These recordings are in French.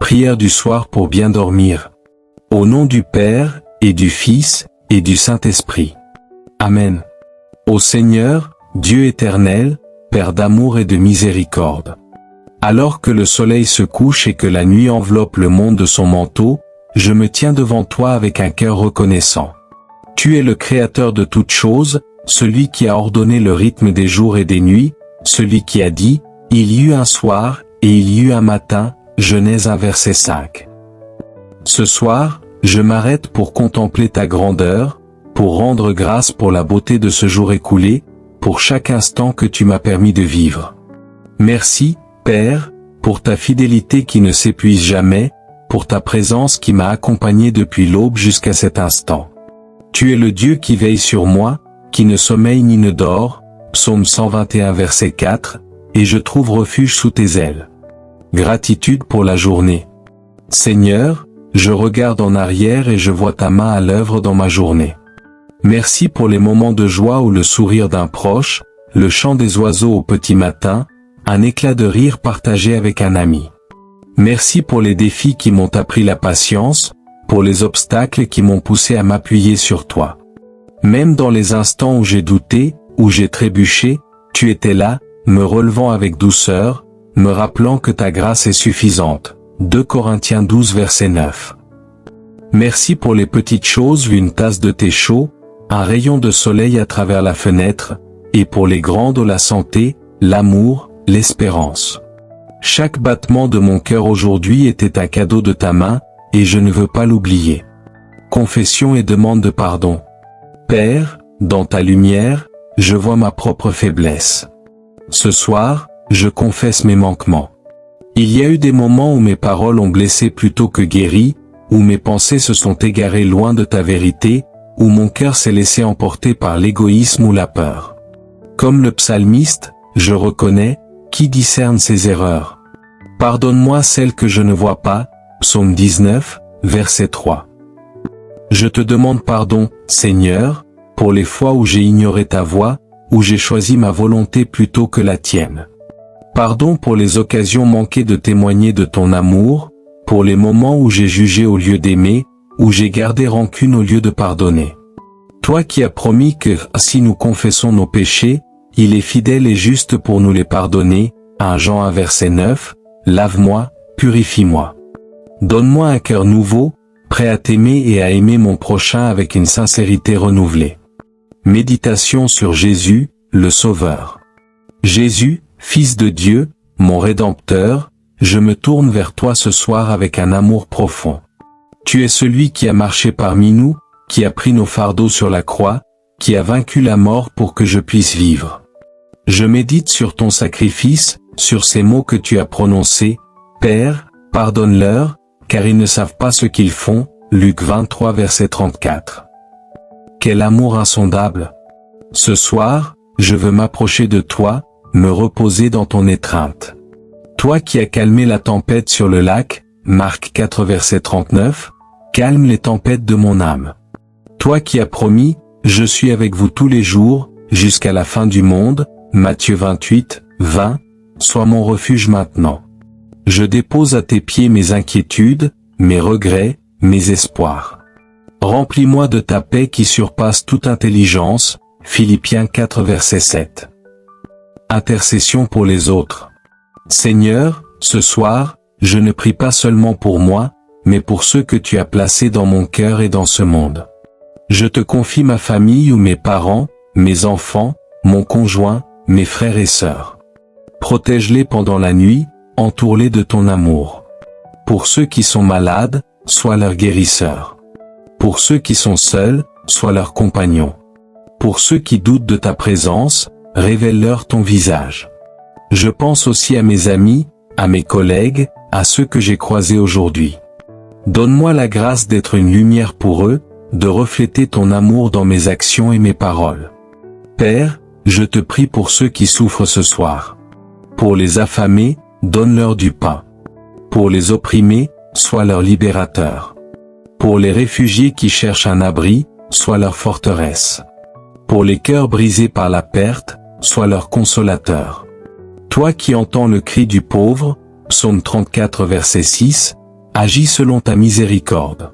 Prière du soir pour bien dormir. Au nom du Père, et du Fils, et du Saint-Esprit. Amen. Ô Seigneur, Dieu éternel, Père d'amour et de miséricorde. Alors que le soleil se couche et que la nuit enveloppe le monde de son manteau, je me tiens devant toi avec un cœur reconnaissant. Tu es le Créateur de toutes choses, celui qui a ordonné le rythme des jours et des nuits, celui qui a dit, il y eut un soir, et il y eut un matin, Genèse 1 verset 5. Ce soir, je m'arrête pour contempler ta grandeur, pour rendre grâce pour la beauté de ce jour écoulé, pour chaque instant que tu m'as permis de vivre. Merci, Père, pour ta fidélité qui ne s'épuise jamais, pour ta présence qui m'a accompagné depuis l'aube jusqu'à cet instant. Tu es le Dieu qui veille sur moi, qui ne sommeille ni ne dort, Psaume 121 verset 4, et je trouve refuge sous tes ailes. Gratitude pour la journée. Seigneur, je regarde en arrière et je vois ta main à l'œuvre dans ma journée. Merci pour les moments de joie ou le sourire d'un proche, le chant des oiseaux au petit matin, un éclat de rire partagé avec un ami. Merci pour les défis qui m'ont appris la patience, pour les obstacles qui m'ont poussé à m'appuyer sur toi. Même dans les instants où j'ai douté, où j'ai trébuché, tu étais là, me relevant avec douceur, me rappelant que ta grâce est suffisante. 2 Corinthiens 12 verset 9. Merci pour les petites choses, une tasse de thé chaud, un rayon de soleil à travers la fenêtre, et pour les grandes, la santé, l'amour, l'espérance. Chaque battement de mon cœur aujourd'hui était un cadeau de ta main, et je ne veux pas l'oublier. Confession et demande de pardon. Père, dans ta lumière, je vois ma propre faiblesse. Ce soir, je confesse mes manquements. Il y a eu des moments où mes paroles ont blessé plutôt que guéri, où mes pensées se sont égarées loin de ta vérité, où mon cœur s'est laissé emporter par l'égoïsme ou la peur. Comme le psalmiste, je reconnais, qui discerne ses erreurs. Pardonne-moi celles que je ne vois pas, Psaume 19, verset 3. Je te demande pardon, Seigneur, pour les fois où j'ai ignoré ta voix, où j'ai choisi ma volonté plutôt que la tienne. Pardon pour les occasions manquées de témoigner de ton amour, pour les moments où j'ai jugé au lieu d'aimer, où j'ai gardé rancune au lieu de pardonner. Toi qui as promis que, si nous confessons nos péchés, il est fidèle et juste pour nous les pardonner, 1 Jean 1 verset 9, lave-moi, purifie-moi. Donne-moi un cœur nouveau, prêt à t'aimer et à aimer mon prochain avec une sincérité renouvelée. Méditation sur Jésus, le Sauveur. Jésus, Fils de Dieu, mon Rédempteur, je me tourne vers toi ce soir avec un amour profond. Tu es celui qui a marché parmi nous, qui a pris nos fardeaux sur la croix, qui a vaincu la mort pour que je puisse vivre. Je médite sur ton sacrifice, sur ces mots que tu as prononcés, Père, pardonne-leur, car ils ne savent pas ce qu'ils font, Luc 23 verset 34. Quel amour insondable! Ce soir, je veux m'approcher de toi, me reposer dans ton étreinte. Toi qui as calmé la tempête sur le lac, Marc 4 verset 39, calme les tempêtes de mon âme. Toi qui as promis, je suis avec vous tous les jours, jusqu'à la fin du monde, Matthieu 28, 20, sois mon refuge maintenant. Je dépose à tes pieds mes inquiétudes, mes regrets, mes espoirs. Remplis-moi de ta paix qui surpasse toute intelligence, Philippiens 4 verset 7. Intercession pour les autres. Seigneur, ce soir, je ne prie pas seulement pour moi, mais pour ceux que tu as placés dans mon cœur et dans ce monde. Je te confie ma famille ou mes parents, mes enfants, mon conjoint, mes frères et sœurs. Protège-les pendant la nuit, entoure-les de ton amour. Pour ceux qui sont malades, sois leur guérisseur. Pour ceux qui sont seuls, sois leur compagnon. Pour ceux qui doutent de ta présence, révèle-leur ton visage. Je pense aussi à mes amis, à mes collègues, à ceux que j'ai croisés aujourd'hui. Donne-moi la grâce d'être une lumière pour eux, de refléter ton amour dans mes actions et mes paroles. Père, je te prie pour ceux qui souffrent ce soir. Pour les affamés, donne-leur du pain. Pour les opprimés, sois leur libérateur. Pour les réfugiés qui cherchent un abri, sois leur forteresse. Pour les cœurs brisés par la perte, sois leur consolateur. Toi qui entends le cri du pauvre, Psaume 34 verset 6, agis selon ta miséricorde.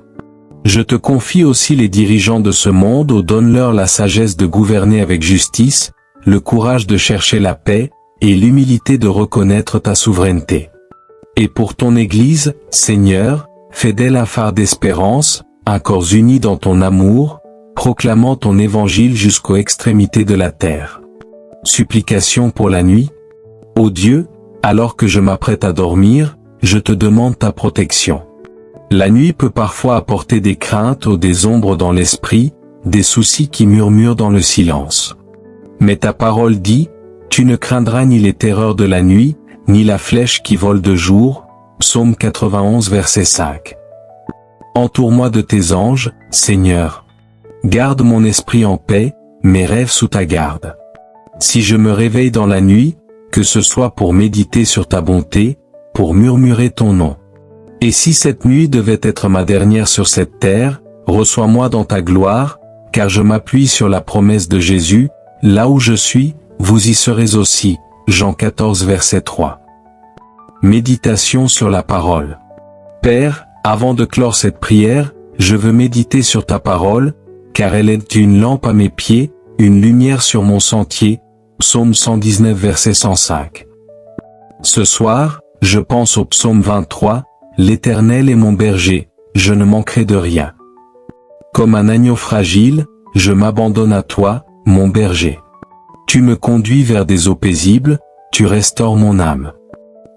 Je te confie aussi les dirigeants de ce monde, donne-leur la sagesse de gouverner avec justice, le courage de chercher la paix, et l'humilité de reconnaître ta souveraineté. Et pour ton Église, Seigneur, fais d'elle un phare d'espérance, un corps uni dans ton amour, proclamant ton évangile jusqu'aux extrémités de la terre. Supplication pour la nuit. Ô Dieu, alors que je m'apprête à dormir, je te demande ta protection. La nuit peut parfois apporter des craintes ou des ombres dans l'esprit, des soucis qui murmurent dans le silence. Mais ta parole dit, tu ne craindras ni les terreurs de la nuit, ni la flèche qui vole de jour. Psaume 91 verset 5. Entoure-moi de tes anges, Seigneur. Garde mon esprit en paix, mes rêves sous ta garde. Si je me réveille dans la nuit, que ce soit pour méditer sur ta bonté, pour murmurer ton nom. Et si cette nuit devait être ma dernière sur cette terre, reçois-moi dans ta gloire, car je m'appuie sur la promesse de Jésus, là où je suis, vous y serez aussi. Jean 14 verset 3. Méditation sur la parole. Père, avant de clore cette prière, je veux méditer sur ta parole, car elle est une lampe à mes pieds, une lumière sur mon sentier. Psaume 119 verset 105. Ce soir, je pense au psaume 23, l'Éternel est mon berger, je ne manquerai de rien. Comme un agneau fragile, je m'abandonne à toi, mon berger. Tu me conduis vers des eaux paisibles, tu restaures mon âme.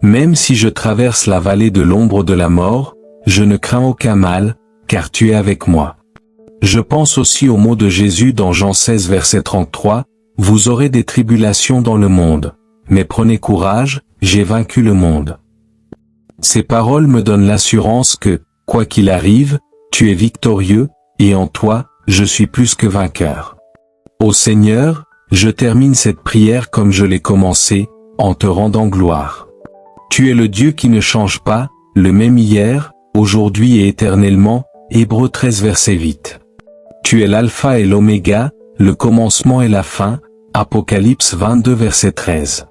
Même si je traverse la vallée de l'ombre de la mort, je ne crains aucun mal, car tu es avec moi. Je pense aussi aux mots de Jésus dans Jean 16 verset 33, vous aurez des tribulations dans le monde, mais prenez courage, j'ai vaincu le monde. Ces paroles me donnent l'assurance que, quoi qu'il arrive, tu es victorieux, et en toi, je suis plus que vainqueur. Ô Seigneur, je termine cette prière comme je l'ai commencée, en te rendant gloire. Tu es le Dieu qui ne change pas, le même hier, aujourd'hui et éternellement. Hébreux 13 verset 8. Tu es l'alpha et l'oméga, le commencement et la fin. Apocalypse 22 verset 13.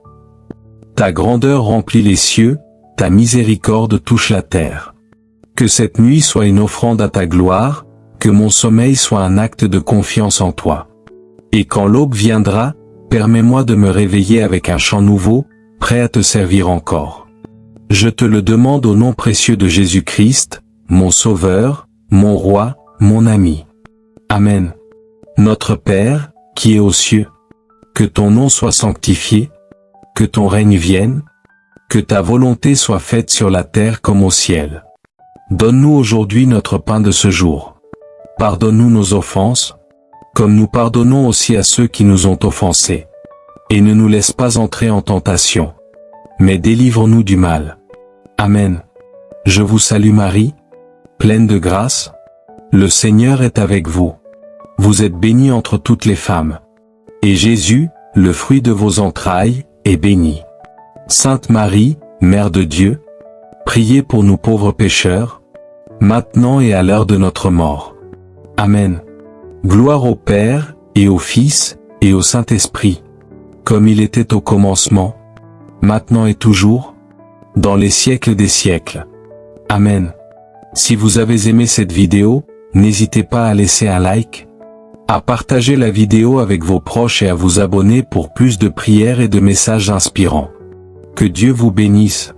Ta grandeur remplit les cieux, ta miséricorde touche la terre. Que cette nuit soit une offrande à ta gloire, que mon sommeil soit un acte de confiance en toi. Et quand l'aube viendra, permets-moi de me réveiller avec un chant nouveau, prêt à te servir encore. Je te le demande au nom précieux de Jésus-Christ, mon Sauveur, mon Roi, mon ami. Amen. Notre Père, qui es aux cieux, que ton nom soit sanctifié, que ton règne vienne, que ta volonté soit faite sur la terre comme au ciel. Donne-nous aujourd'hui notre pain de ce jour. Pardonne-nous nos offenses, comme nous pardonnons aussi à ceux qui nous ont offensés. Et ne nous laisse pas entrer en tentation, mais délivre-nous du mal. Amen. Je vous salue Marie, pleine de grâce. Le Seigneur est avec vous. Vous êtes bénie entre toutes les femmes. Et Jésus, le fruit de vos entrailles, est béni. Sainte Marie, Mère de Dieu, priez pour nous pauvres pécheurs, maintenant et à l'heure de notre mort. Amen. Gloire au Père, et au Fils, et au Saint-Esprit, comme il était au commencement, maintenant et toujours, dans les siècles des siècles. Amen. Si vous avez aimé cette vidéo, n'hésitez pas à laisser un like, à partager la vidéo avec vos proches et à vous abonner pour plus de prières et de messages inspirants. Que Dieu vous bénisse.